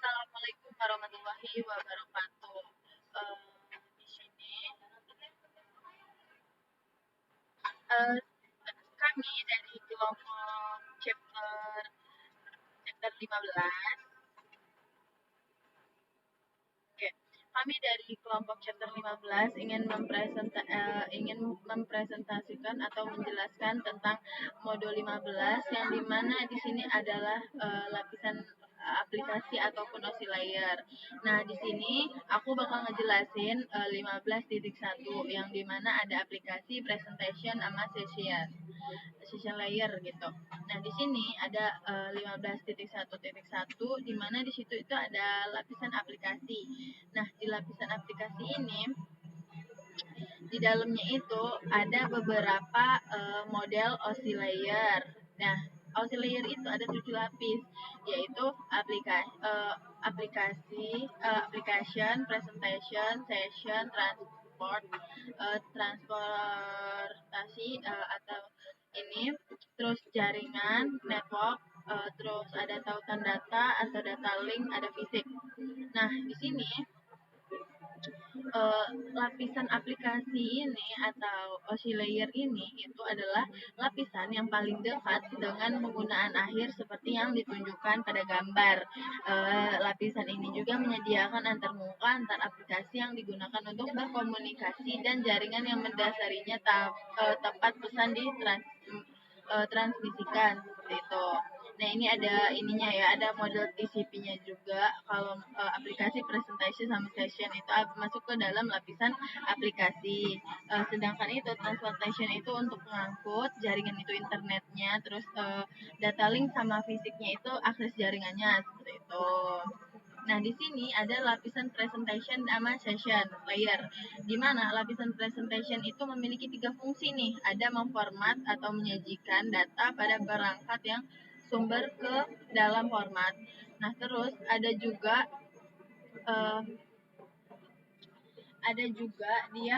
Assalamualaikum warahmatullahi wabarakatuh. Eh, di sini eh, kami dari kelompok chapter 15. Oke. Kami dari kelompok chapter 15 ingin mempresentasikan atau menjelaskan tentang modul 15 yang dimana di sini adalah lapisan aplikasi ataupun OSI layer. Nah, di sini aku bakal ngejelasin 15.1 yang dimana ada aplikasi, presentation, sama session layer gitu. Nah, di sini ada 15.1.1 di mana di situ itu ada lapisan aplikasi. Nah, di lapisan aplikasi ini di dalamnya itu ada beberapa model OSI layer. Nah, OSI layer itu ada 7 lapis, yaitu application, presentation, session, transportasi atau ini, terus jaringan, network, terus ada tautan data atau data link, ada fisik. Nah, di sini lapisan aplikasi ini atau OSI layer ini itu adalah lapisan yang paling dekat dengan penggunaan akhir seperti yang ditunjukkan pada gambar. Lapisan ini juga menyediakan antarmuka antar aplikasi yang digunakan untuk berkomunikasi dan jaringan yang mendasarinya tepat pesan transmisikan seperti itu. Nah, ini ada ininya ya, ada model TCP-nya juga. Kalau aplikasi presentation sama session itu masuk ke dalam lapisan aplikasi. Sedangkan itu transportation itu untuk pengangkut, jaringan itu internetnya, terus data link sama fisiknya itu akses jaringannya seperti itu. Nah, di sini ada lapisan presentation sama session layer. Di mana lapisan presentation itu memiliki 3 fungsi nih. Ada memformat atau menyajikan data pada perangkat yang sumber ke dalam format. Nah, terus uh, ada juga dia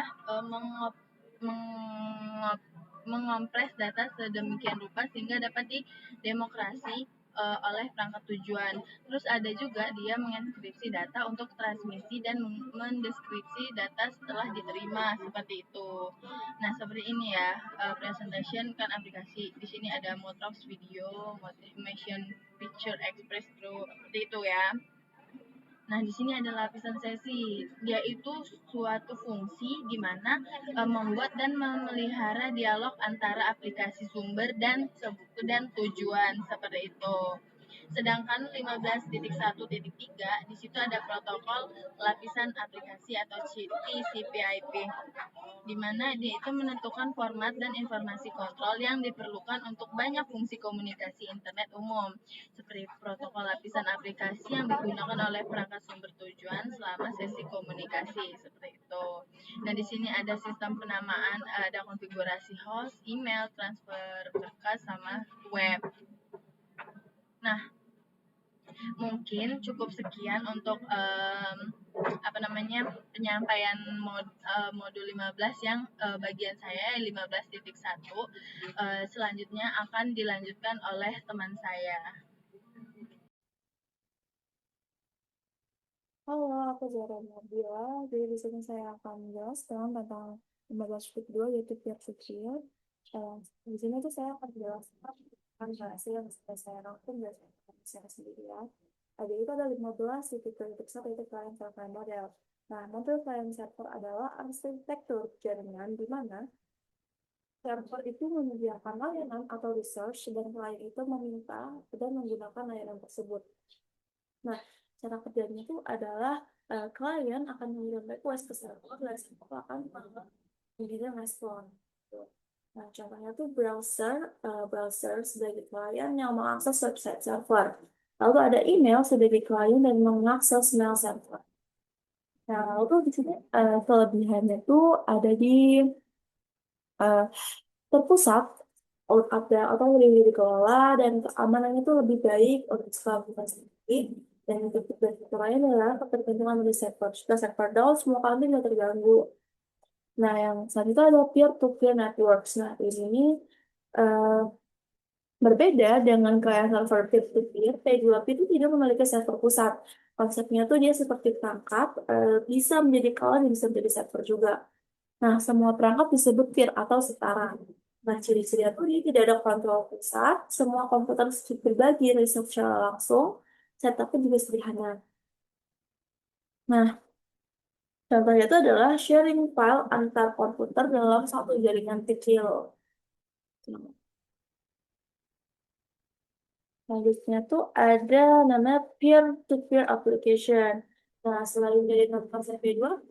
mengompres data sedemikian rupa sehingga dapat didemokrasi oleh perangkat tujuan. Terus ada juga dia menginskripsi data untuk transmisi dan mendeskripsi data setelah diterima seperti itu. Nah, seperti ini ya, presentation kan aplikasi. Di sini ada Motrox video, motion picture express through seperti itu ya. Nah, di sini ada lapisan sesi, yaitu suatu fungsi di mana membuat dan memelihara dialog antara aplikasi sumber dan tujuan seperti itu. Sedangkan 15.1.3 di situ ada protokol lapisan aplikasi atau TCP/IP, di mana dia itu menentukan format dan informasi kontrol yang diperlukan untuk banyak fungsi komunikasi internet umum, seperti protokol lapisan aplikasi yang digunakan oleh perangkat sumber tujuan selama sesi komunikasi seperti itu. Nah, di sini ada sistem penamaan, ada konfigurasi host, email, transfer berkas sama web. Nah, mungkin cukup sekian untuk penyampaian modul 15 yang bagian saya 15.1. Selanjutnya akan dilanjutkan oleh teman saya. Halo, aku Zara Nabila. Jadi di sini saya akan menjelaskan tentang 15.2 yaitu pihak kecil. Di sini tuh saya akan menjelaskan tentang hasil yang sudah saya rangkum dan saya sendiri ya. Jadi itu ada 15.1 yaitu client server model. Nah, model client server adalah arsitektur jaringan di mana server itu menyediakan layanan atau resource dan klien itu meminta dan menggunakan layanan tersebut. Nah, cara kerjanya itu adalah klien akan mengirim request ke server dan server akan mengirim respon. Nah, contohnya tuh browser sebagai klien yang mengakses website server. Lalu ada email sebagai klien dan mengakses mail server. Nah, lalu tuh di sini kelebihannya tuh ada di uh, terpusat, atau lebih dikelola dan keamanannya itu lebih baik untuk kita sendiri. Dan untuk lain adalah ketergantungan dari server. Jika server down, semua kami tidak terganggu. Nah, yang selanjutnya adalah peer-to-peer networks. Nah, ini uh, berbeda dengan klien server peer-to-peer, P2P itu tidak memiliki server pusat. Konsepnya tuh dia seperti perangkat, bisa menjadi kawan, bisa menjadi server juga. Nah, semua perangkat disebut peer atau setara. Nah, ciri-cirinya tuh dia tidak ada kontrol pusat, semua komputer berbagi resource secara langsung, setupnya juga sederhana. Nah, contohnya itu adalah sharing file antar komputer dalam satu jaringan kecil. Selanjutnya tuh ada namanya peer-to-peer application. Nah, selain dari konsep P2P,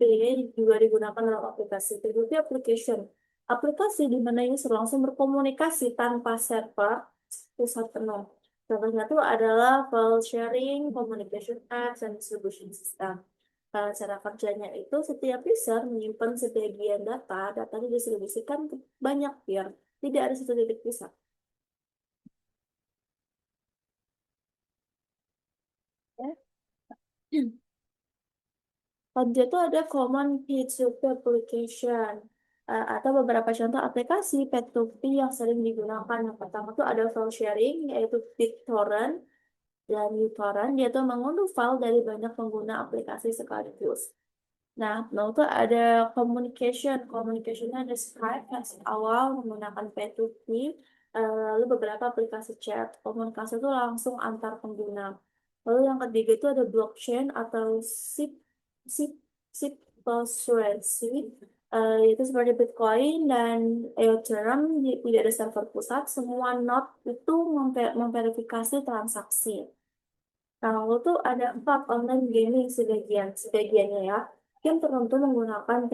juga digunakan dalam aplikasi P2P application. Aplikasi di mana user langsung berkomunikasi tanpa server pusat penuh. Contohnya tuh adalah file sharing, communication apps, dan distribution system. Cara kerjanya itu setiap user menyimpan sebagian data, data didistribusikan ke banyak peer. Tidak ada satu titik pusat. Ya. Lanjut itu ada common P2P application. Atau beberapa contoh aplikasi P2P yang sering digunakan. Yang pertama tuh ada file sharing, yaitu BitTorrent dan uTorrent. Dia tuh mengunduh file dari banyak pengguna aplikasi sekaligus. Nah, lalu tuh ada communication. Communicationnya ada Skype versi awal menggunakan P2P. Lalu beberapa aplikasi chat. Komunikasi itu langsung antar pengguna. Lalu yang ketiga itu ada blockchain atau SIP, SIP, SIP pulsarisi. Yaitu seperti Bitcoin dan Ethereum, tidak ada server pusat. Semua node itu memverifikasi transaksi. Nah, lalu tuh ada 4 online gaming sebagiannya ya. Game tertentu menggunakan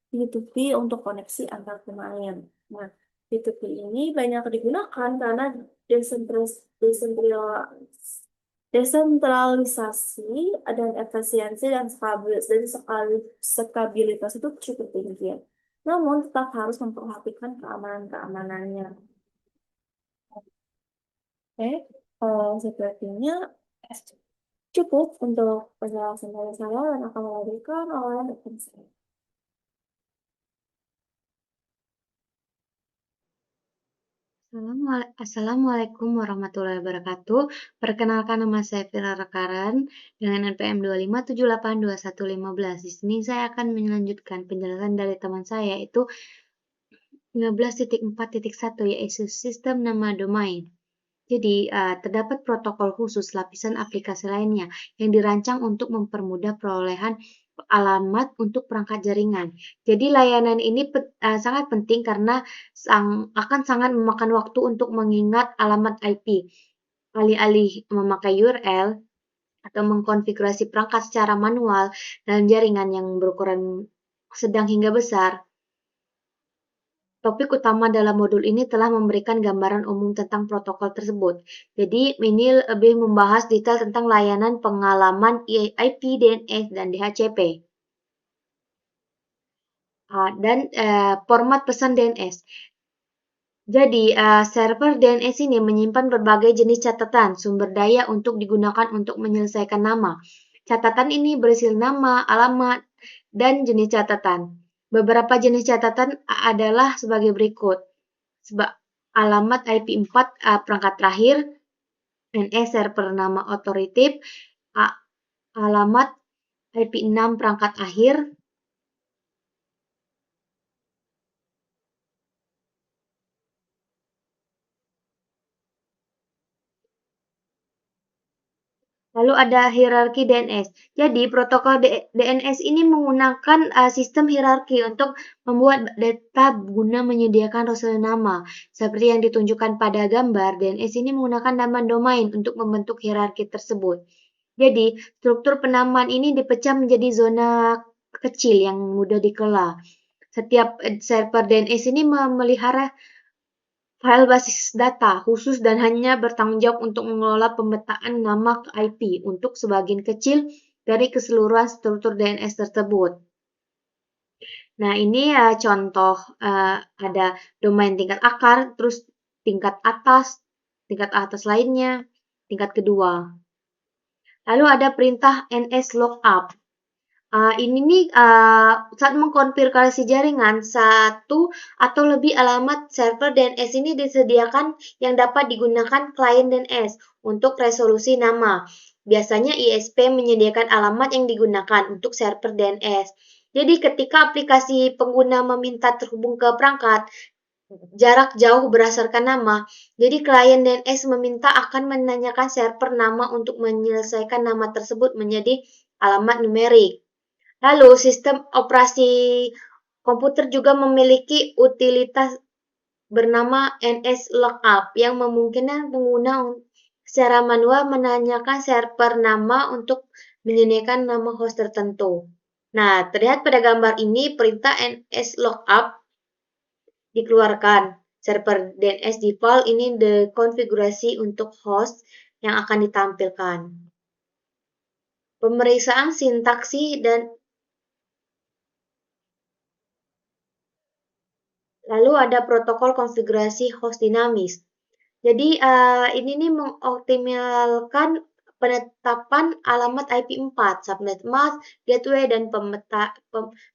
P2P untuk koneksi antar pemain. Nah, P2P ini banyak digunakan karena desentralisasi dan efisiensi dan skabilitas itu cukup tinggi. Namun tetap harus memperhatikan keamanan-keamanannya. Oke, sepertinya cukup untuk penjelasan dari saya dan akan melanjutkan oleh rekan saya. Assalamualaikum warahmatullahi wabarakatuh. Perkenalkan nama saya Vira Rekaran dengan NPM 25782115. Di sini saya akan melanjutkan penjelasan dari teman saya yaitu 15.4.1 yaitu sistem nama domain. Jadi, terdapat protokol khusus lapisan aplikasi lainnya yang dirancang untuk mempermudah perolehan alamat untuk perangkat jaringan. Jadi, layanan ini sangat penting karena akan sangat memakan waktu untuk mengingat alamat IP. Alih-alih memakai URL atau mengkonfigurasi perangkat secara manual dalam jaringan yang berukuran sedang hingga besar, topik utama dalam modul ini telah memberikan gambaran umum tentang protokol tersebut. Jadi, ini lebih membahas detail tentang layanan pengalaman IP, DNS, dan DHCP. Dan format pesan DNS. Jadi, server DNS ini menyimpan berbagai jenis catatan sumber daya untuk digunakan untuk menyelesaikan nama. Catatan ini berisi nama, alamat, dan jenis catatan. Beberapa jenis catatan adalah sebagai berikut. Alamat IP4 perangkat terakhir, NS server nama otoritif, alamat IP6 perangkat akhir, lalu ada hierarki DNS. Jadi, protokol DNS ini menggunakan sistem hierarki untuk membuat data guna menyediakan resume nama. Seperti yang ditunjukkan pada gambar, DNS ini menggunakan nama domain untuk membentuk hierarki tersebut. Jadi, struktur penamaan ini dipecah menjadi zona kecil yang mudah dikelola. Setiap server DNS ini memelihara file basis data khusus dan hanya bertanggung jawab untuk mengelola pemetaan nama ke IP untuk sebagian kecil dari keseluruhan struktur DNS tersebut. Nah, ini contoh ada domain tingkat akar, terus tingkat atas lainnya, tingkat kedua. Lalu ada perintah NS lookup. Ini nih saat mengkonfigurasi jaringan, satu atau lebih alamat server DNS ini disediakan yang dapat digunakan klien DNS untuk resolusi nama. Biasanya ISP menyediakan alamat yang digunakan untuk server DNS. Jadi ketika aplikasi pengguna meminta terhubung ke perangkat jarak jauh berdasarkan nama, jadi klien DNS meminta akan menanyakan server nama untuk menyelesaikan nama tersebut menjadi alamat numerik. Lalu sistem operasi komputer juga memiliki utilitas bernama NS Lookup yang memungkinkan pengguna secara manual menanyakan server nama untuk menyediakan nama host tertentu. Nah, terlihat pada gambar ini perintah NS Lookup dikeluarkan. Server DNS default ini dikonfigurasi untuk host yang akan ditampilkan. Pemeriksaan sintaksi dan lalu ada protokol konfigurasi host dinamis. Jadi ini nih mengoptimalkan penetapan alamat IP4, subnet mask, gateway, dan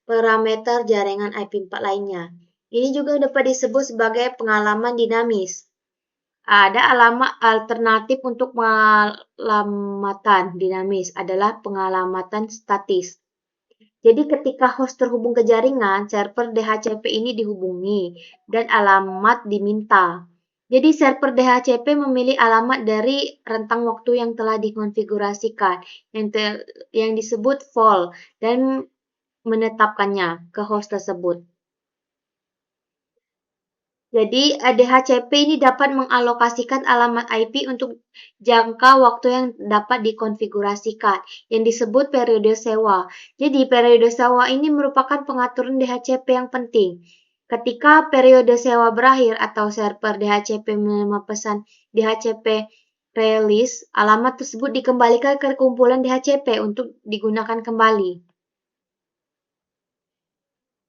parameter jaringan IP4 lainnya. Ini juga dapat disebut sebagai pengalaman dinamis. Ada alamat alternatif untuk pengalamatan dinamis adalah pengalamatan statis. Jadi ketika host terhubung ke jaringan, server DHCP ini dihubungi dan alamat diminta. Jadi server DHCP memilih alamat dari rentang waktu yang telah dikonfigurasikan, yang disebut vol, dan menetapkannya ke host tersebut. Jadi DHCP ini dapat mengalokasikan alamat IP untuk jangka waktu yang dapat dikonfigurasikan, yang disebut periode sewa. Jadi periode sewa ini merupakan pengaturan DHCP yang penting. Ketika periode sewa berakhir atau server DHCP menerima pesan DHCP release, alamat tersebut dikembalikan ke kumpulan DHCP untuk digunakan kembali.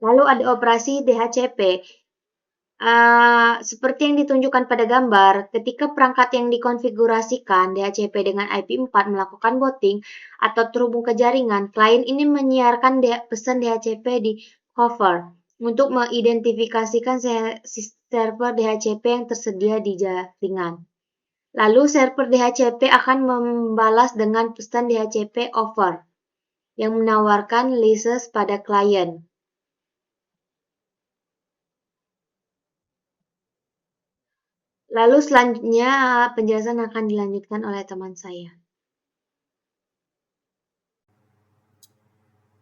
Lalu ada operasi DHCP. Seperti yang ditunjukkan pada gambar, ketika perangkat yang dikonfigurasikan DHCP dengan IP4 melakukan booting atau terhubung ke jaringan, klien ini menyiarkan pesan DHCP di cover untuk mengidentifikasikan server DHCP yang tersedia di jaringan. Lalu server DHCP akan membalas dengan pesan DHCP over yang menawarkan license pada klien. Lalu selanjutnya penjelasan akan dilanjutkan oleh teman saya.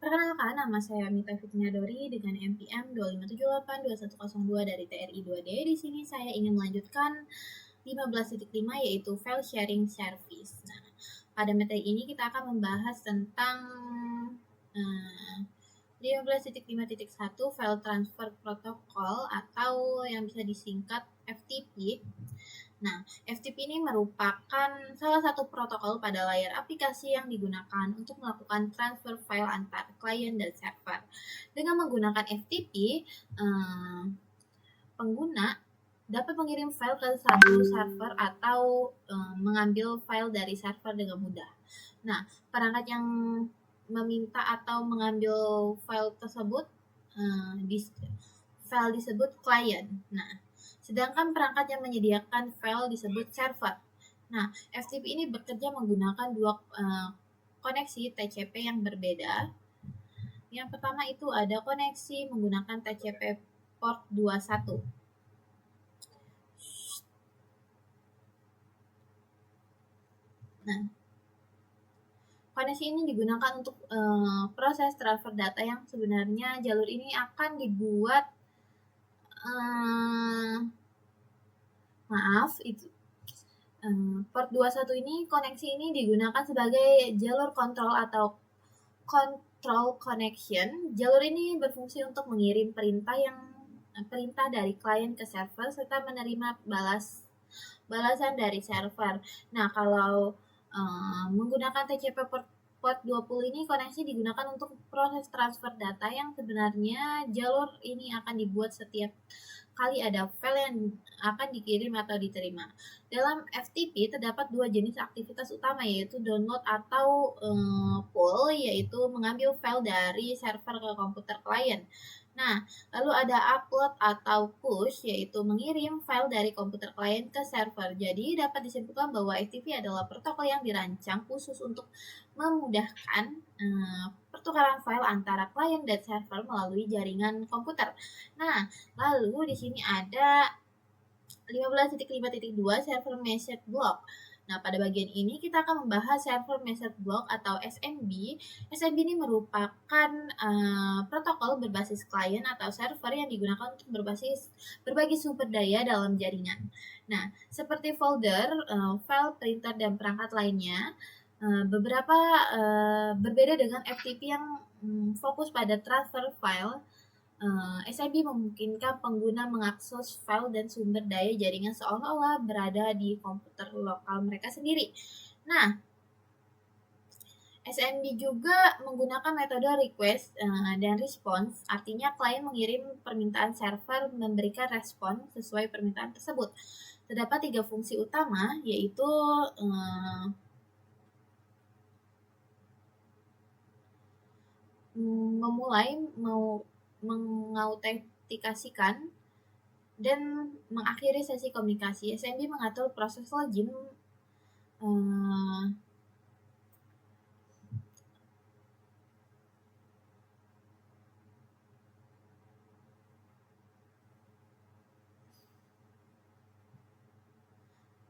Perkenalkan, nama saya Mita Fitnadori dengan NPM 257821002 dari TRI 2D. Di sini saya ingin melanjutkan 15.5 yaitu file sharing service. Nah, pada materi ini kita akan membahas tentang 15.5.1 file transfer protocol atau yang bisa disingkat FTP. Nah, FTP ini merupakan salah satu protokol pada layar aplikasi yang digunakan untuk melakukan transfer file antar klien dan server. Dengan menggunakan FTP, pengguna dapat mengirim file ke satu server atau mengambil file dari server dengan mudah. Nah, perangkat yang meminta atau mengambil file tersebut, file disebut klien. Nah, sedangkan perangkat yang menyediakan file disebut server. Nah, FTP ini bekerja menggunakan dua koneksi TCP yang berbeda. Yang pertama itu ada koneksi menggunakan TCP port 21. Nah, koneksi ini digunakan untuk proses transfer data yang sebenarnya jalur ini akan dibuat port 21 ini, koneksi ini digunakan sebagai jalur kontrol atau control connection. Jalur ini berfungsi untuk mengirim perintah dari klien ke server serta menerima balasan dari server. Nah, kalau menggunakan TCP port 20 ini, koneksi digunakan untuk proses transfer data yang sebenarnya jalur ini akan dibuat setiap kali ada file yang akan dikirim atau diterima. Dalam FTP terdapat dua jenis aktivitas utama, yaitu download atau pull, yaitu mengambil file dari server ke komputer klien. Nah, lalu ada upload atau push, yaitu mengirim file dari komputer klien ke server. Jadi, dapat disimpulkan bahwa FTP adalah protokol yang dirancang khusus untuk memudahkan pertukaran file antara klien dan server melalui jaringan komputer. Nah, lalu di sini ada 15.5.2 server message block. Nah, pada bagian ini kita akan membahas server message block atau SMB. SMB ini merupakan protokol berbasis klien atau server yang digunakan untuk berbagi sumber daya dalam jaringan. Nah, seperti folder, file, printer, dan perangkat lainnya, beberapa berbeda dengan FTP yang fokus pada transfer file. SIB memungkinkan pengguna mengakses file dan sumber daya jaringan seolah-olah berada di komputer lokal mereka sendiri. Nah, SMB juga menggunakan metode request dan response, artinya klien mengirim permintaan, server memberikan respon sesuai permintaan tersebut. Terdapat 3 fungsi utama, yaitu mengautentikasikan dan mengakhiri sesi komunikasi. SMB mengatur proses login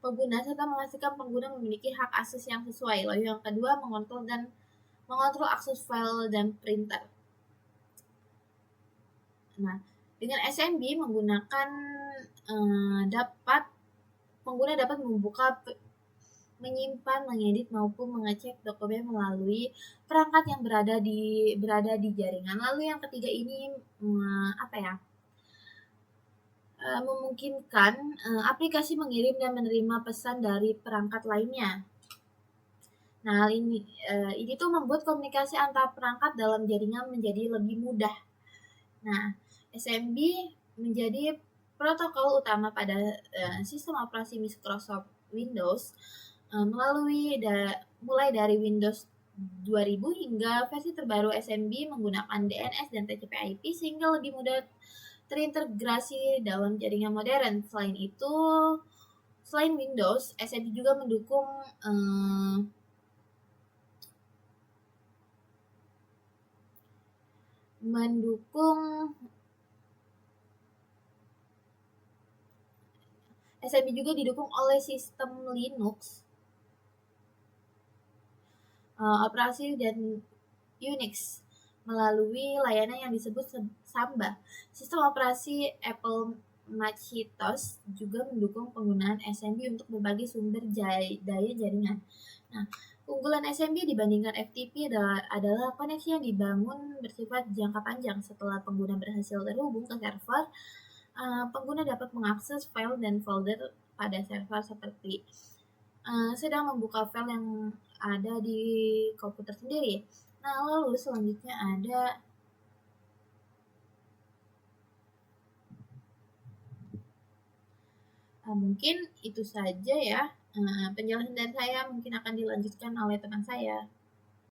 pengguna serta memastikan pengguna memiliki hak akses yang sesuai. Lalu yang kedua, mengontrol akses file dan printer. Nah, dengan SMB menggunakan pengguna dapat membuka, menyimpan, mengedit maupun mengecek dokumen melalui perangkat yang berada di jaringan. Lalu yang ketiga ini memungkinkan aplikasi mengirim dan menerima pesan dari perangkat lainnya. Nah, ini tuh membuat komunikasi antar perangkat dalam jaringan menjadi lebih mudah. Nah, SMB menjadi protokol utama pada sistem operasi Microsoft Windows mulai dari Windows 2000 hingga versi terbaru SMB menggunakan DNS dan TCP/IP sehingga lebih mudah terintegrasi dalam jaringan modern. Selain Windows, SMB juga mendukung SMB juga didukung oleh sistem Linux, operasi dan Unix melalui layanan yang disebut Samba. Sistem operasi Apple Macintosh juga mendukung penggunaan SMB untuk berbagi sumber daya jaringan. Nah, keunggulan SMB dibandingkan FTP adalah koneksi yang dibangun bersifat jangka panjang. Setelah pengguna berhasil terhubung ke server, pengguna dapat mengakses file dan folder pada server seperti sedang membuka file yang ada di komputer sendiri. Nah, lalu selanjutnya ada mungkin itu saja ya penjelasan dari saya, mungkin akan dilanjutkan oleh teman saya.